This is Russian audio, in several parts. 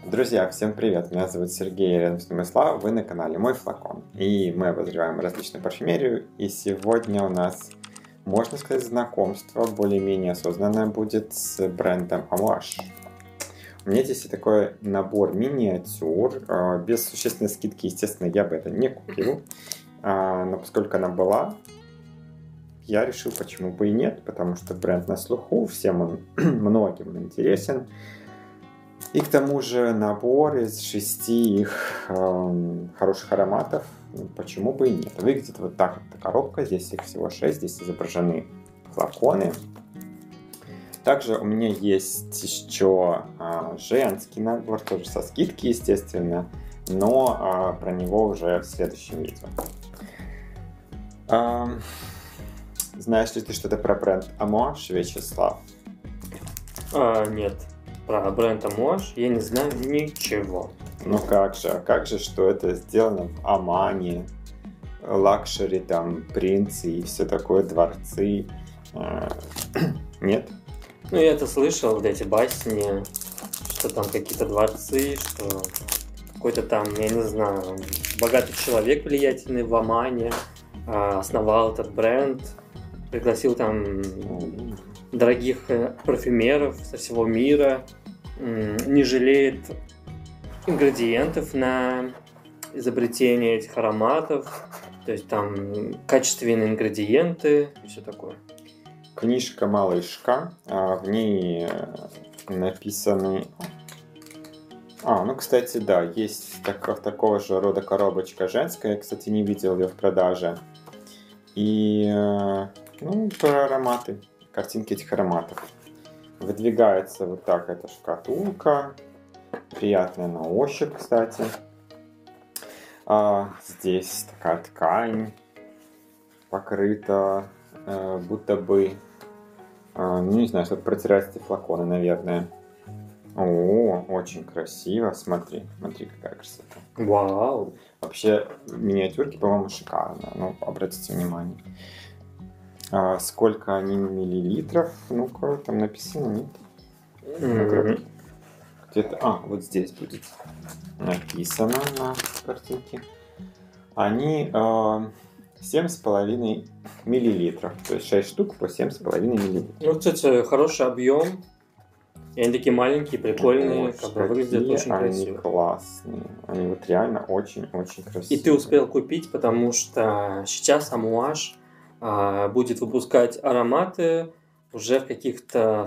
Друзья, всем привет! Меня зовут Сергей, рядом с ним Слава, вы на канале Мой Флакон. И мы обозреваем различную парфюмерию, и сегодня у нас, можно сказать, знакомство более-менее осознанное будет с брендом Amouage. У меня здесь и такой набор миниатюр, без существенной скидки, естественно, я бы это не купил, но поскольку она была, я решил, почему бы и нет, потому что бренд на слуху, всем он, многим интересен. И к тому же набор из 6 их хороших ароматов, почему бы и нет. Выглядит вот так вот коробка, здесь их всего 6, здесь изображены флаконы. Также у меня есть еще женский набор, тоже со скидки, естественно, но про него уже в следующем видео. Знаешь ли ты что-то про бренд Amouage, Вячеслав? Нет. Про бренд Amouage я не знаю ничего. Ну как же, что это сделано в Омане, лакшери, там, принцы и все такое, дворцы. Нет? Ну, я это слышал, вот эти басни, что там какие-то дворцы, что какой-то там, я не знаю, богатый человек влиятельный в Омане основал этот бренд, пригласил там дорогих парфюмеров со всего мира, не жалеет ингредиентов на изобретение этих ароматов, то есть там качественные ингредиенты и все такое. Книжка малышка, в ней написаны... ну, кстати, да, есть такого же рода коробочка женская, я, кстати, не видел ее в продаже. И, про ароматы, картинки этих ароматов. Выдвигается вот так эта шкатулка, приятная на ощупь, кстати. Здесь такая ткань покрыта, будто бы, не знаю, чтобы протирать эти флаконы, наверное. О, очень красиво, смотри какая красота. Вау! Вообще, миниатюрки, по-моему, шикарные, обратите внимание. Сколько они миллилитров? Ну-ка, там написано, нет? Где-то, вот здесь будет написано на картинке. Они 7,5 миллилитров. То есть 6 штук по 7,5 миллилитров. Ну, кстати, хороший объем. И они такие маленькие, прикольные, выглядят очень красиво. Они классные. Они вот реально очень-очень красивые. И ты успел купить, потому что сейчас Amouage будет выпускать ароматы уже в каких-то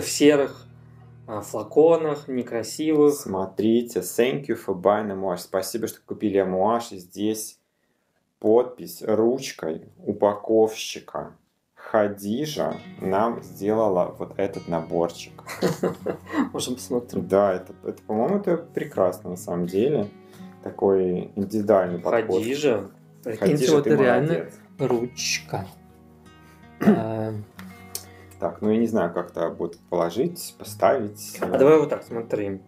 серых флаконах, некрасивых. Смотрите, thank you for buying Amouage. Спасибо, что купили Amouage. И здесь подпись ручкой упаковщика. Хадижа нам сделала вот этот наборчик. Можем посмотреть. Да, это по-моему, это прекрасно на самом деле. Такой индивидуальный подход. Хадижа, Хадижа, вот ты реально молодец. ручка. Так, я не знаю, как-то будет положить, поставить. Давай вот так, смотри.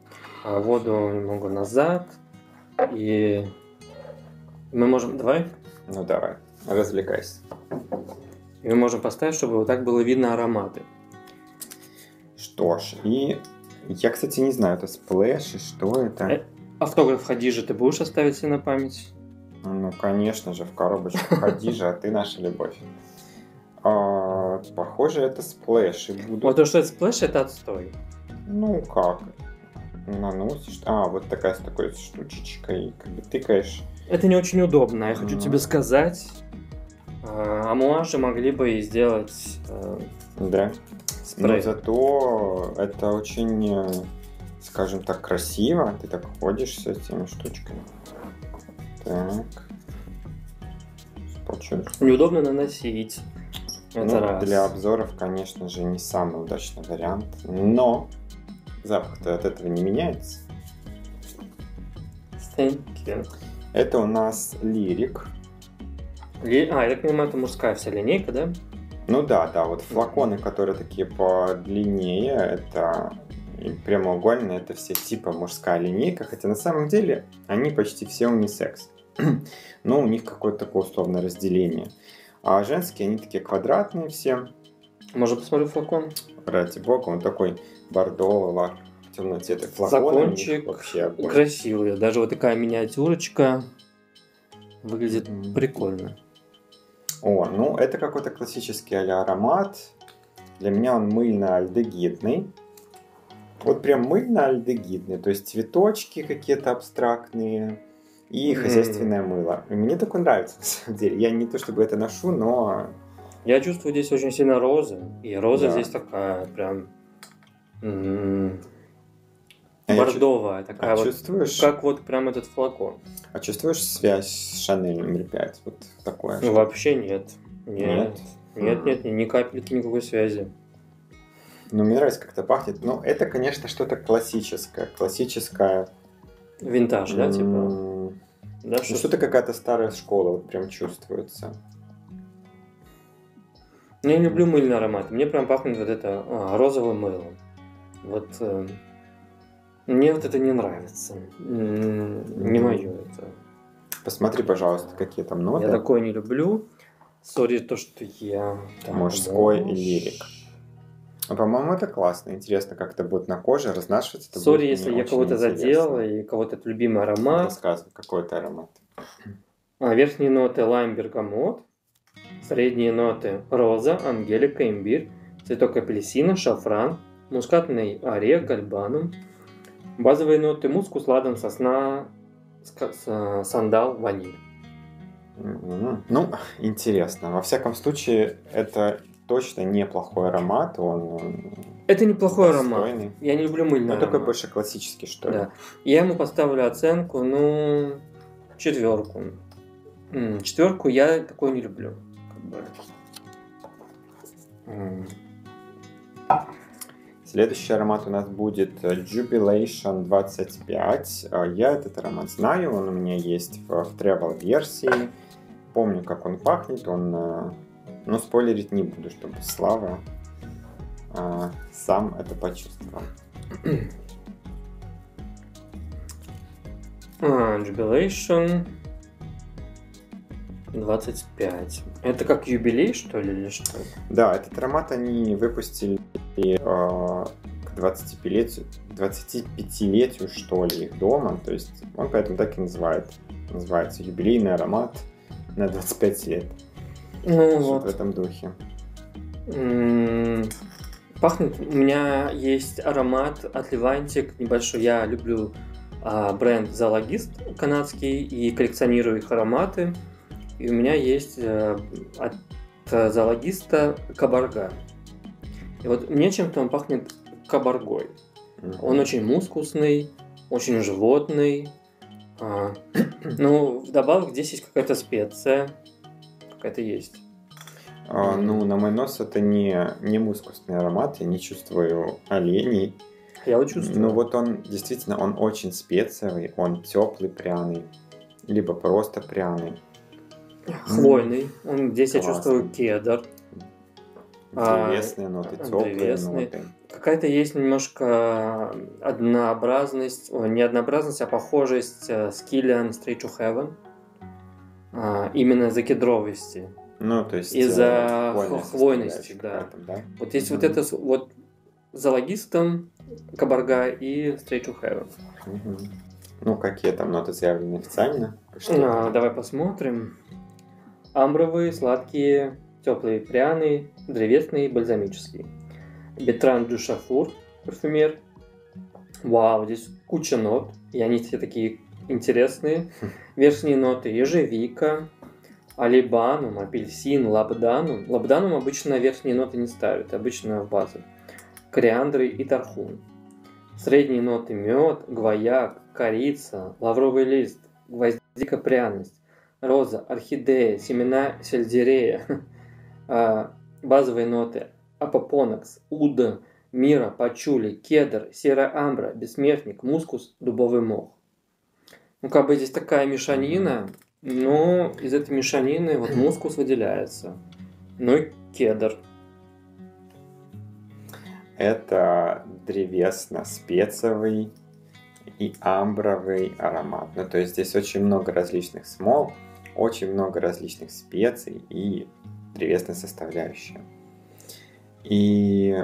Воду немного назад. И мы можем... Давай? Ну, давай, развлекайся. И мы можем поставить, чтобы вот так было видно ароматы. Что ж, и я, кстати, не знаю, это сплэш и что это. Автограф Хадижи ты будешь оставить себе на память? Ну, конечно же, в коробочку Хадижа, а ты наша любовь. Похоже, это сплэш. Вот то, что это сплэш, это отстой. Ну, как? Наносишь. Вот такая с такой штучечкой, как бы тыкаешь. Это не очень удобно, я хочу тебе сказать. Amouage могли бы и сделать да. спрей. Но зато это очень, скажем так, красиво. Ты так ходишь с этими штучками. Так. Неудобно наносить. Это раз. Для обзоров, конечно же, не самый удачный вариант. Но запах-то от этого не меняется. Thank you. Это у нас лирик. Я так понимаю, это мужская вся линейка, да? Ну да, вот флаконы, которые такие подлиннее, это прямоугольные, это все типа мужская линейка, хотя на самом деле они почти все унисекс. Но у них какое-то такое условное разделение. А женские, они такие квадратные все. Можно посмотреть флакон? Ради бога, он такой бордовый, темноцветный флакон. Закончик Вообще красивый. Даже вот такая миниатюрочка выглядит прикольно. О, ну это какой-то классический аромат. Для меня он мыльно-альдегидный. Вот прям мыльно-альдегидный. То есть цветочки какие-то абстрактные и хозяйственное мыло. И мне такое нравится, на самом деле. Я не то чтобы это ношу, но... Я чувствую здесь очень сильно розы. И роза Да. здесь такая прям бордовая. Такая вот, чувствуешь? как вот прям этот флакон. А чувствуешь связь с Шанель номер 5? Вот такое. Ну, вообще нет. Нет? Нет, ни капельки, никакой связи. Ну, мне нравится, как это пахнет. Ну, это, конечно, что-то классическое. Классическое. Винтаж, да, типа? Да, Ну, что-то какая-то старая школа, вот прям чувствуется. Я не люблю мыльный аромат. Мне прям пахнет вот это розовым мылом. Вот мне вот это не нравится. Не мое это. Посмотри, пожалуйста, какие там ноты. Я такое не люблю. Сори, то, что я... Мужской и лирик. По-моему, это классно. Интересно, как это будет на коже разнашиваться. Сори, если я кого-то задел, и кого-то это любимый аромат. Рассказывай, какой это аромат. Верхние ноты лайм, бергамот. Средние ноты роза, ангелика, имбирь. Цветок апельсина, шафран. Мускатный орех, гальбанум. Базовые ноты мускус, ладан, сосна, сандал, ваниль. Ну, интересно. Во всяком случае, это точно неплохой аромат. Он это неплохой достойный. аромат. Я не люблю мыльный аромат. Такой больше классический, что ли. Да. Я ему поставлю оценку, 4. 4 я такой не люблю. Следующий аромат у нас будет Jubilation 25. Я этот аромат знаю, он у меня есть в travel версии. Помню, как он пахнет. Но спойлерить не буду, чтобы Слава сам это почувствовал. Jubilation 25. Это как юбилей, что ли, или что? Да, этот аромат они выпустили к 25-летию, что ли, их дома. То есть он поэтому так и называется юбилейный аромат на 25 лет. Ну, вот. В этом духе. Пахнет. У меня есть аромат от Левантик небольшой. Я люблю бренд Zoologist канадский и коллекционирую их ароматы. И у меня есть от Zoologist кабарга. И вот мне чем-то он пахнет кабаргой. Он очень мускусный, очень животный. Ну, вдобавок здесь есть какая-то специя. Какая-то есть. Ну, на мой нос это не мускусный аромат. Я не чувствую оленей. Я вот чувствую. Ну, вот он действительно, он очень специевый. Он теплый, пряный. Либо просто пряный. Хвойный. Здесь классно. Я чувствую кедр. Древесные ноты, теплые ноты. Какая-то есть немножко однообразность, не однообразность, а похожесть с Kilian Straight to Heaven. Именно из-за кедровости. Ну, то есть из-за хвойности, да. Вот есть вот это вот Zoologist, кабарга и Straight to Heaven. Ну, какие там ноты заявлены официально? Давай посмотрим. Амбровые, сладкие, теплые, пряные, древесные, бальзамические. Бертран дю Шафур, парфюмер. Вау, здесь куча нот, и они все такие интересные. Верхние ноты ежевика, алибанум, апельсин, лабданум. Лабданум обычно верхние ноты не ставят, обычно в базу. Кориандры и тархун. Средние ноты мед, гвояк, корица, лавровый лист, гвоздика, пряность, роза, орхидея, семена сельдерея. Базовые ноты апопонакс, уда, мира, пачули, кедр, серая амбра, бессмертник, мускус, дубовый мох. Ну, как бы здесь такая мешанина, но из этой мешанины вот мускус выделяется. Ну и кедр. Это древесно-спецовый и амбровый аромат. Ну, то есть здесь очень много различных смол, очень много различных специй и древесной составляющей. И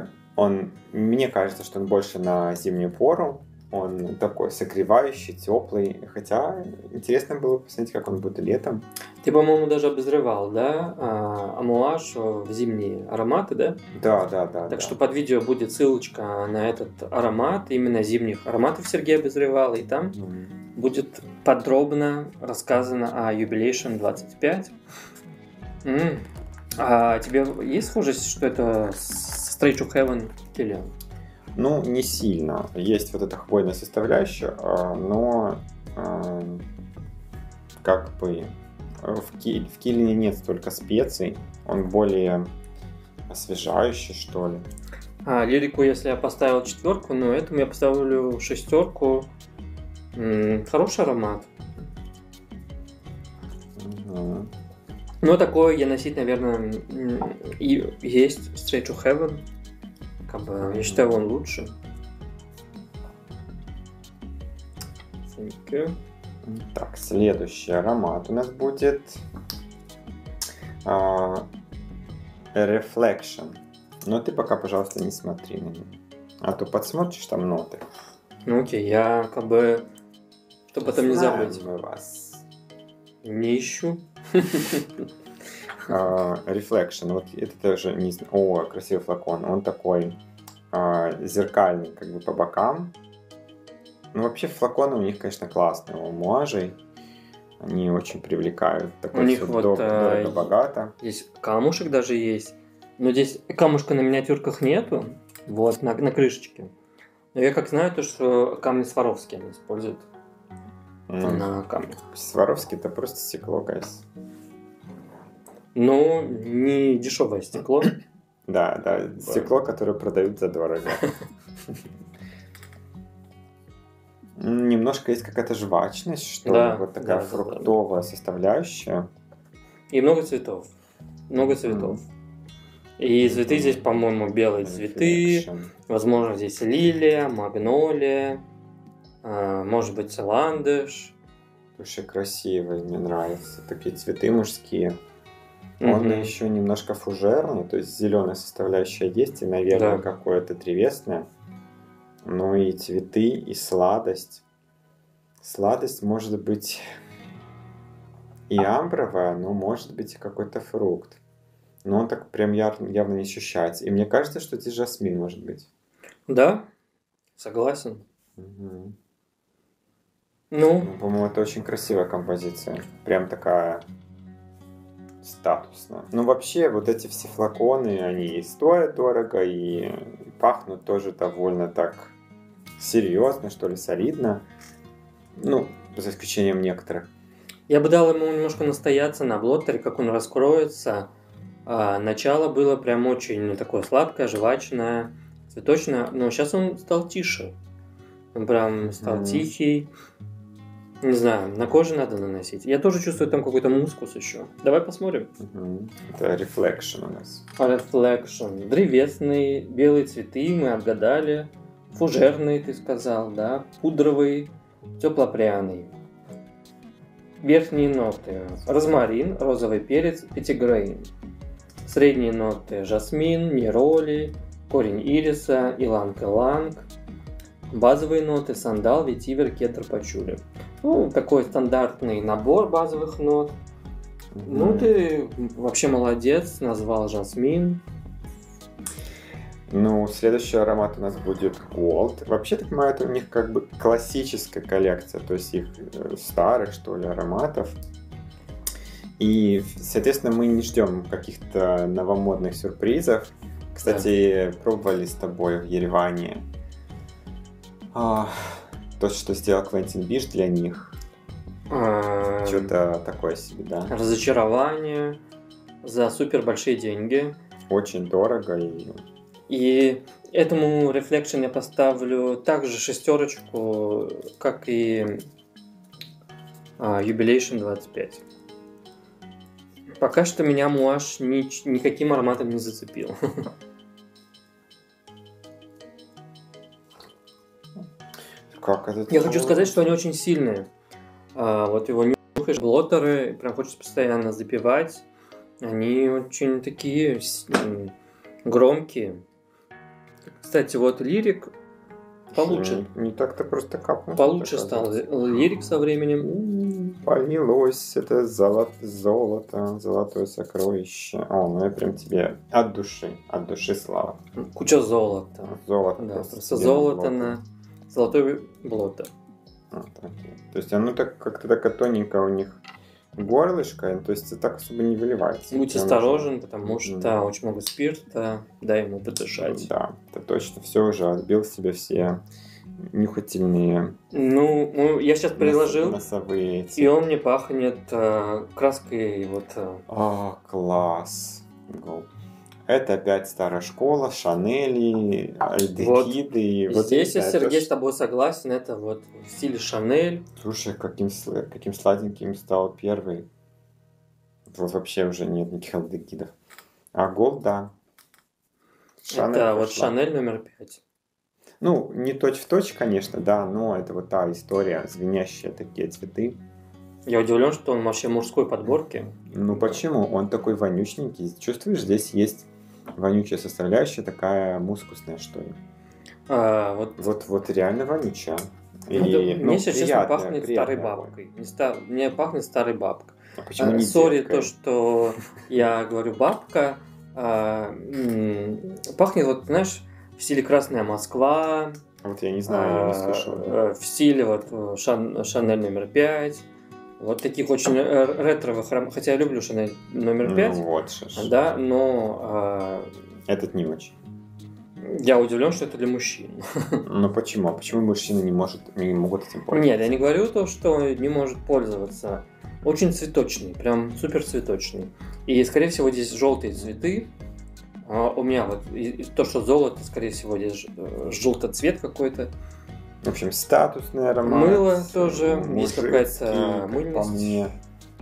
Мне кажется, что он больше на зимнюю пору. Он такой согревающий, теплый. Хотя интересно было посмотреть, как он будет летом. Ты, по-моему, даже обозревал, да, Амуаж в зимние ароматы, да? Да. Так что под видео будет ссылочка на этот аромат, именно зимних ароматов Сергей обозревал, и там будет подробно рассказано о Jubilation 25. А тебе есть схожесть, что это Straight to Heaven или... Ну, не сильно. Есть вот эта хвойная составляющая, но как бы в Киллине нет столько специй. Он более освежающий, что ли. Лирику, если я поставил 4, но этому я поставлю 6. Хороший аромат. Угу. Но такое я носить, наверное, и есть Straight to Heaven. Как бы, я считаю, он лучше. Так, следующий аромат у нас будет Reflection. Но ты пока, пожалуйста, не смотри на него. А то подсмотришь там ноты. Ну окей, я как бы... Чтобы потом не забыть. Мы вас. Не ищу. Reflection. Вот это тоже не знаю. О, красивый флакон. Он такой зеркальный, как бы по бокам. Ну, вообще флаконы у них, конечно, классные. У Амуажей. Они очень привлекают. Такой у них вот дорого-богато. Здесь камушек даже есть. Но здесь камушка на миниатюрках нету. Вот, на крышечке. Но я как знаю, то, что камни Сваровски они используют на камне. Сваровски это просто стекло, гайс. Ну, не дешевое стекло. Да, стекло, которое продают задорого. Немножко есть какая-то жвачность, что ли, вот такая фруктовая составляющая. И много цветов. И цветы здесь, по-моему, белые цветы. Возможно, здесь лилия, магнолия, может быть, целандыш. Слушай, красивые, мне нравятся. Такие цветы мужские. Он еще немножко фужерный, то есть зеленая составляющая есть, и, наверное, какое-то древесное. Ну и цветы, и сладость. Сладость может быть и амбровая, но может быть и какой-то фрукт. Но он так прям явно не ощущается. И мне кажется, что здесь жасмин может быть. Да, согласен. Угу. Ну, по-моему, это очень красивая композиция. Прям такая статусная. Ну, вообще, вот эти все флаконы, они и стоят дорого, и пахнут тоже довольно так серьезно, что ли, солидно. Ну, за исключением некоторых. Я бы дал ему немножко настояться на блоттере, как он раскроется. Начало было прям очень такое сладкое, жвачное, цветочное, но сейчас он стал тише. Он прям стал тихий. Не знаю, на коже надо наносить. Я тоже чувствую там какой-то мускус еще. Давай посмотрим. Это Reflection у нас. Reflection. Древесные, белые цветы, мы отгадали. Фужерный, ты сказал, да? Пудровый, теплопряный. Верхние ноты. Розмарин, розовый перец, пятигрейн. Средние ноты. Жасмин, нероли, корень ириса, иланг-иланг. Базовые ноты. Сандал, ветивер, кедр, пачули. Ну, такой стандартный набор базовых нот. Ну, ты вообще молодец, назвал жасмин. Ну, следующий аромат у нас будет Gold. Вообще, так понимаю, это у них как бы классическая коллекция, то есть их старых, что ли, ароматов. И, соответственно, мы не ждем каких-то новомодных сюрпризов. Кстати, пробовали с тобой в Ереване то, что сделал Квентин Биш для них. Что-то такое себе, да? Разочарование за супер большие деньги. Очень дорого. И этому Reflection я поставлю также 6, как и Jubilation 25. Пока что меня Муаш никаким ароматом не зацепил. Как это? Я хочу сказать, что они очень сильные. Вот его нюхаешь, блоттеры, прям хочется постоянно запивать. Они очень такие громкие. Кстати, вот лирик получше. Не так-то просто капнул. Получше стал лирик со временем. Полилось это золото, золотое сокровище. О, ну я прям тебе от души слава. Куча золота. Золото. Да, просто золото на золотой блото. Вот, окей. То есть оно так как-то такая тоненькая у них горлышко, то есть так особо не выливается. Будь осторожен, потому что очень много спирта, дай ему подышать. Да, это точно все уже отбил себе все нюхательные. Ну, я сейчас приложил, носовые эти. и он мне пахнет краской вот. Класс. Это опять старая школа, Шанели, Альдегиды. Вот здесь я, Сергей, с тобой согласен, это вот в стиле Шанель. Слушай, каким сладеньким стал первый. Вот вообще уже нет никаких Альдегидов. А Голд, да. Шанель это вот Шанель номер 5. Ну, не точь-в-точь, конечно, да, но это вот та история, звенящие такие цветы. Я удивлен, что он вообще мужской подборки. Ну почему? Он такой вонючненький. Чувствуешь, здесь есть вонючая составляющая, такая мускусная, что ли. Вот реально вонючая. Мне сейчас, честно, пахнет старой бабкой. Мне пахнет старой бабкой. А почему не Сори, деткой? то, что я говорю бабка, пахнет, вот, знаешь, в стиле Красная Москва. Вот я не знаю, я не слышал. В стиле вот Шанель номер 5. Вот таких очень ретровых ароматов. Хотя я люблю Шанель номер 5. Ну вот, шаш. Да, но... Этот не очень. Я удивлен, что это для мужчин. Ну почему? Почему мужчины не могут этим пользоваться? Нет, я не говорю то, что не может пользоваться. Очень цветочный, прям супер цветочный. И, скорее всего, здесь желтые цветы. У меня вот то, что золото, скорее всего, здесь желтоцвет какой-то. В общем, статусный аромат. Мыло тоже, есть какая-то мыльность. По мне.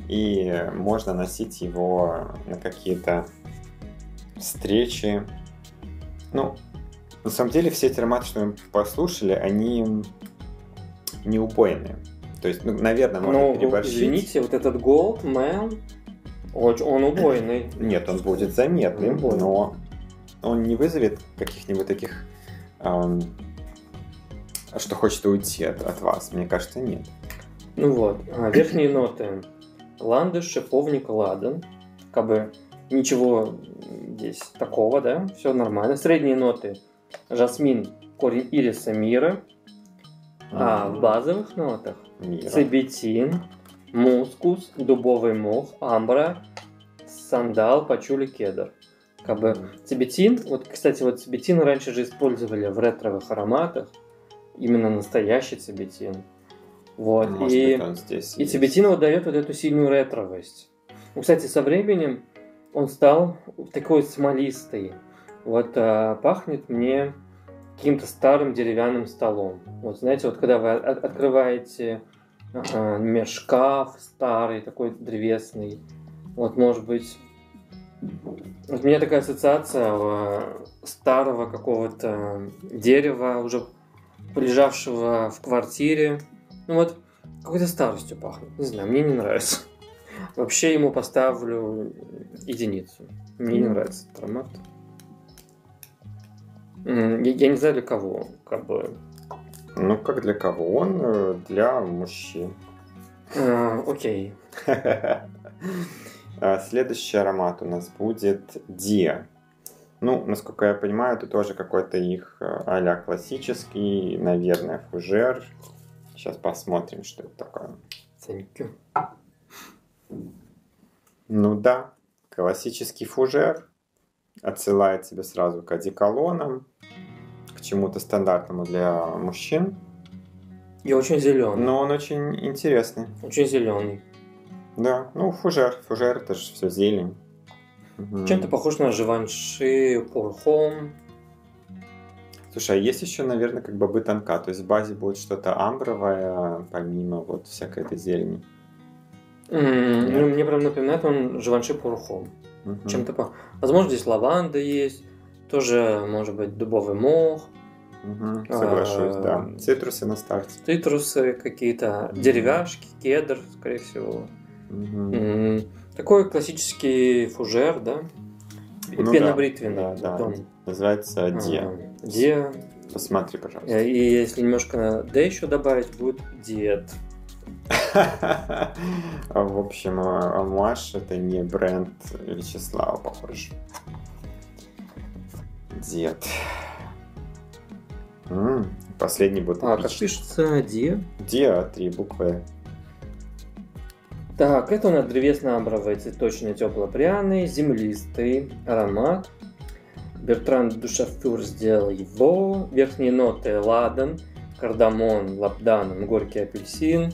И можно носить его на какие-то встречи. Ну, на самом деле, все эти ароматы, что мы послушали, они не убойные. То есть, наверное, можно переборщить. Извините, вот этот Gold Man, он убойный. Нет, он будет заметным, но он не вызовет каких-нибудь таких, что хочет уйти от вас. Мне кажется, нет. Ну вот, верхние ноты. Ландыш, шиповник, ладан. Как бы ничего здесь такого, да? Все нормально. Средние ноты. Жасмин, корень ириса, мира. А в базовых нотах цибетин, мускус, дубовый мох, амбра, сандал, пачули, кедр. Как бы цибетин, вот, кстати, вот цибетин раньше же использовали в ретровых ароматах. Именно настоящий цибетин. Вот. И цибетин вот дает вот эту сильную ретровость. Ну, кстати, со временем он стал такой смолистый. Вот пахнет мне каким-то старым деревянным столом. Вот знаете, вот когда вы открываете шкаф старый, такой древесный, вот может быть, вот у меня такая ассоциация старого какого-то дерева, уже лежавшего в квартире. Ну вот, какой-то старостью пахнет. Не знаю, мне не нравится. Вообще ему поставлю единицу. Мне не нравится этот аромат. Я не знаю, для кого, как бы. Ну, как для кого? Он для мужчин. Окей. Следующий аромат у нас будет Dia. Ну, насколько я понимаю, это тоже какой-то их а-ля классический, наверное, фужер. Сейчас посмотрим, что это такое. Thank you. Ну да, классический фужер. Отсылает тебя сразу к одеколонам, к чему-то стандартному для мужчин. И очень зеленый. Но он очень интересный. Очень зеленый. Да, ну фужер. Фужер это же все зелень. Чем-то похож на Живанши, Пурхом. Слушай, а есть еще, наверное, как бы бытанка. То есть в базе будет что-то амбровое, помимо вот всякой этой зелени. Ну, мне прям напоминает он Живанши, Пурхом. Чем-то по... Возможно, здесь лаванда есть. Тоже, может быть, дубовый мох. Соглашусь, да. Цитрусы на старте. Цитрусы какие-то, деревяшки, кедр, скорее всего. Такой классический фужер, да? Ну, Пенобритвенный. Да. Называется Dia. Диа. Посмотри, пожалуйста. И если немножко D еще добавить, будет диет. В общем, Амуаш это не бренд Вячеслава, похоже. Диет. Последний будет как пишется Диа? Диа, 3 буквы. Так, это у нас древесно-амбровый, цветочный, тепло-пряный, землистый аромат. Бертран Душафюр сделал его. Верхние ноты ладан, кардамон, лапдан, горький апельсин.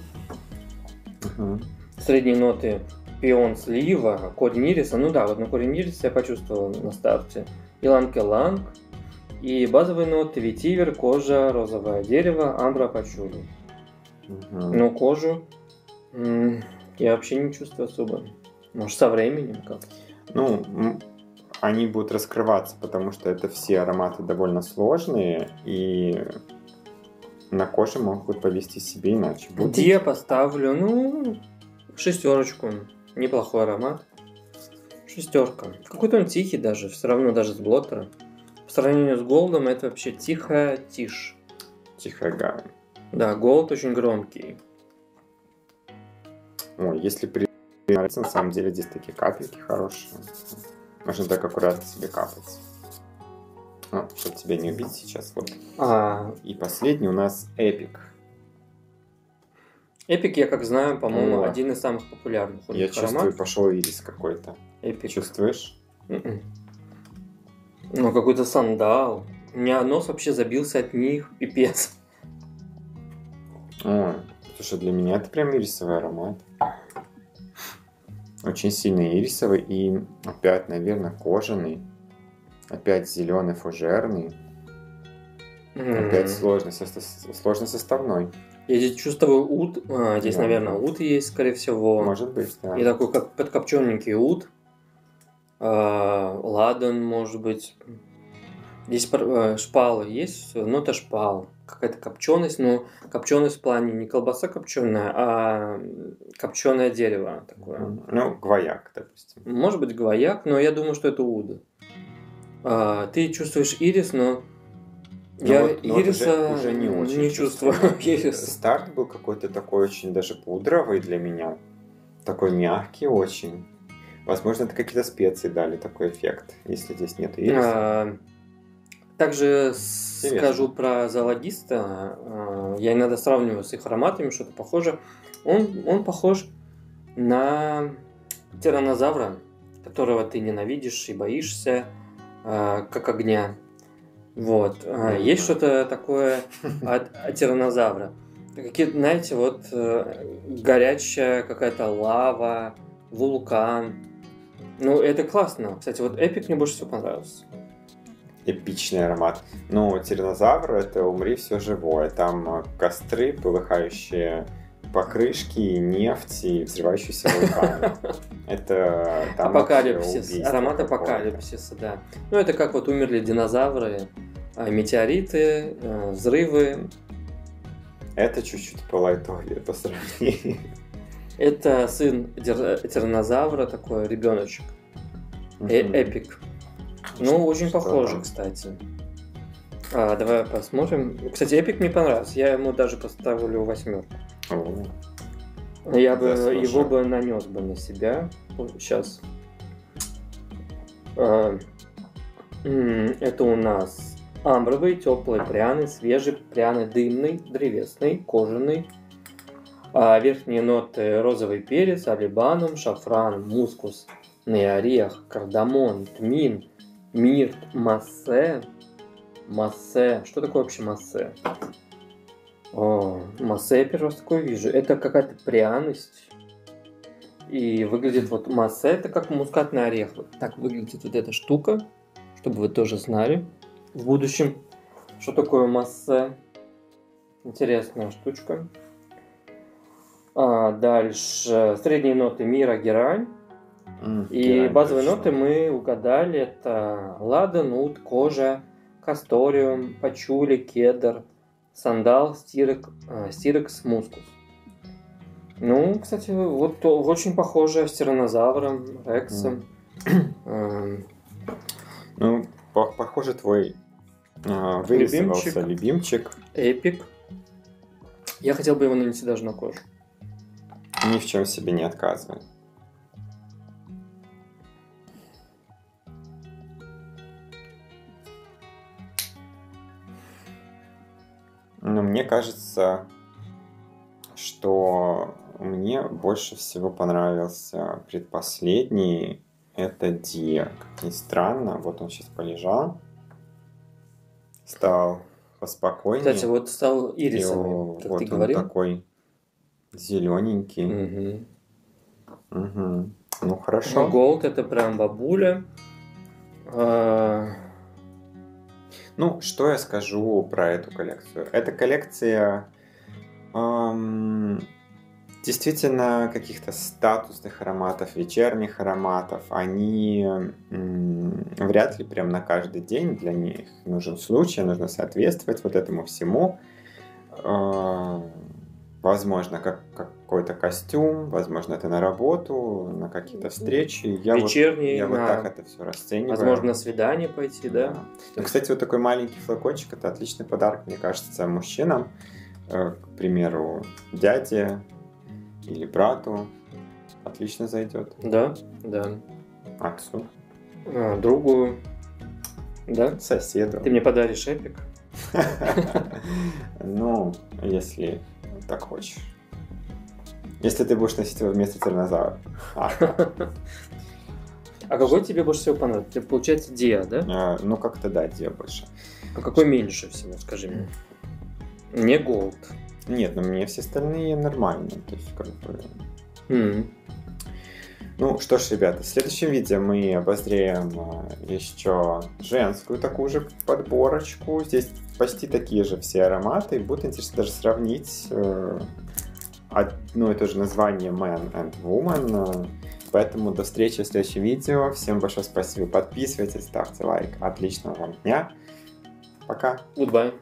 Средние ноты пион, слива, корень ириса. Ну да, вот на корень ириса я почувствовал на старте. Иланг-иланг. И базовые ноты ветивер, кожа, розовое дерево, амбра, пачули. Ну, кожу я вообще не чувствую особо. Может, со временем как? Ну, они будут раскрываться, потому что это все ароматы довольно сложные, и на коже могут повести себя иначе. Где я поставлю, 6. Неплохой аромат. 6. Какой-то он тихий даже, все равно даже с блоттера. По сравнению с голдом это вообще тихая тишь. Тихая гавань. Да, голд очень громкий. Ой, если присмотреться, на самом деле здесь такие капельки хорошие. Можно так аккуратно себе капать. Чтобы тебя не убить сейчас. Вот. И последний у нас Эпик. Эпик, я как знаю, по-моему, один из самых популярных. Я чувствую, пошел ирис какой-то. Эпик. Чувствуешь? Ну, какой-то сандал. У меня нос вообще забился от них. Пипец. Ой, слушай, для меня это прям ирисовый аромат. Очень сильный ирисовый и опять, наверное, кожаный. Опять зеленый фужерный. Опять сложный составной. Я здесь чувствую ут. Здесь, Да. Наверное, ут есть, скорее всего. Может быть, да. И такой как подкопчененький ут. Ладан, может быть. Здесь шпалы есть, нота шпал. Какая-то копченость, но копченость в плане не колбаса копченая, а копченое дерево такое. Ну, гвояк, допустим. Может быть, гвояк, но я думаю, что это уда. Ты чувствуешь ирис, но я ириса уже не очень не чувствую. Старт был какой-то такой очень даже пудровый для меня. Такой мягкий очень. Возможно, это какие-то специи дали такой эффект, если здесь нет ириса. Также скажу про зоологиста. Я иногда сравниваю с их ароматами, что-то похоже. Он похож на тираннозавра, которого ты ненавидишь и боишься, как огня. Вот. Есть что-то такое от тираннозавра. Какие-то, знаете, вот горячая какая-то лава, вулкан. Ну, это классно. Кстати, вот Эпик мне больше всего понравился. Эпичный аромат. Ну, тираннозавр — это «Умри, все живое». Там костры, полыхающие покрышки, нефть и взрывающиеся вулканы. Это апокалипсис. Аромат апокалипсиса, да. Ну, это как вот умерли динозавры, метеориты, взрывы. Это чуть-чуть полайтовее по сравнению. Это сын тираннозавра, такой ребеночек. Эпик. Ну, очень похоже, кстати. Давай посмотрим. Кстати, Эпик мне понравился. Я ему даже поставлю 8. Я бы его бы нанес бы на себя. Сейчас. Это у нас амбровый, теплый, пряный, свежий, пряный, дымный, древесный, кожаный. Верхние ноты: розовый перец, алибанум, шафран, мускус, орех, кардамон, тмин, мирт, массе. Массе. Что такое вообще массе? Массе я первый раз такое вижу. Это какая-то пряность. И выглядит вот массе, это как мускатный орех. Вот так выглядит вот эта штука. Чтобы вы тоже знали в будущем, что такое массе. Интересная штучка. Дальше средние ноты: мира, герань. И базовые ноты мы угадали. Это ладан, ут, кожа, касториум, пачули, кедр, сандал, стирекс, мускус. Ну, кстати, вот очень похоже с тираннозавром, рексом. Ну, похоже, твой Вырисовался любимчик. Эпик. Я хотел бы его нанести даже на кожу. Ни в чем себе не отказывай. Но мне кажется, что мне больше всего понравился предпоследний. Это Диа. Как ни странно, вот он сейчас полежал. Стал поспокойнее. Кстати, вот стал ирисовым, как вот ты он говорил. Такой зелененький. Угу. Ну, хорошо. Голд это прям бабуля. Ну, что я скажу про эту коллекцию? Эта коллекция действительно каких-то статусных ароматов, вечерних ароматов. Они вряд ли прям на каждый день, для них нужен случай, нужно соответствовать вот этому всему. Возможно, какой-то костюм, возможно, это на работу, на какие-то встречи. Вечерний, вот так это все расцениваю. Возможно, на свидание пойти, да? Ну, кстати, вот такой маленький флакончик — это отличный подарок, мне кажется, мужчинам. К примеру, дяде или брату. Отлично зайдет. Да. Отцу. Другу. Да? Соседу. Ты мне подаришь эпик? Ну, если так хочешь. Если ты будешь носить его вместо тираннозавра. А какой тебе больше всего понравился? Получается, Диа, да? Ну, как-то да, Диа больше. А какой меньше всего, скажи мне? Не Голд. Нет, но мне все остальные нормальные. То есть, как бы... Ну что ж, ребята, в следующем видео мы обозреем еще женскую такую же подборочку. Здесь почти такие же все ароматы. Будет интересно даже сравнить одно и то же название Man and Woman. Поэтому до встречи в следующем видео. Всем большое спасибо. Подписывайтесь, ставьте лайк. Отличного вам дня. Пока. Goodbye.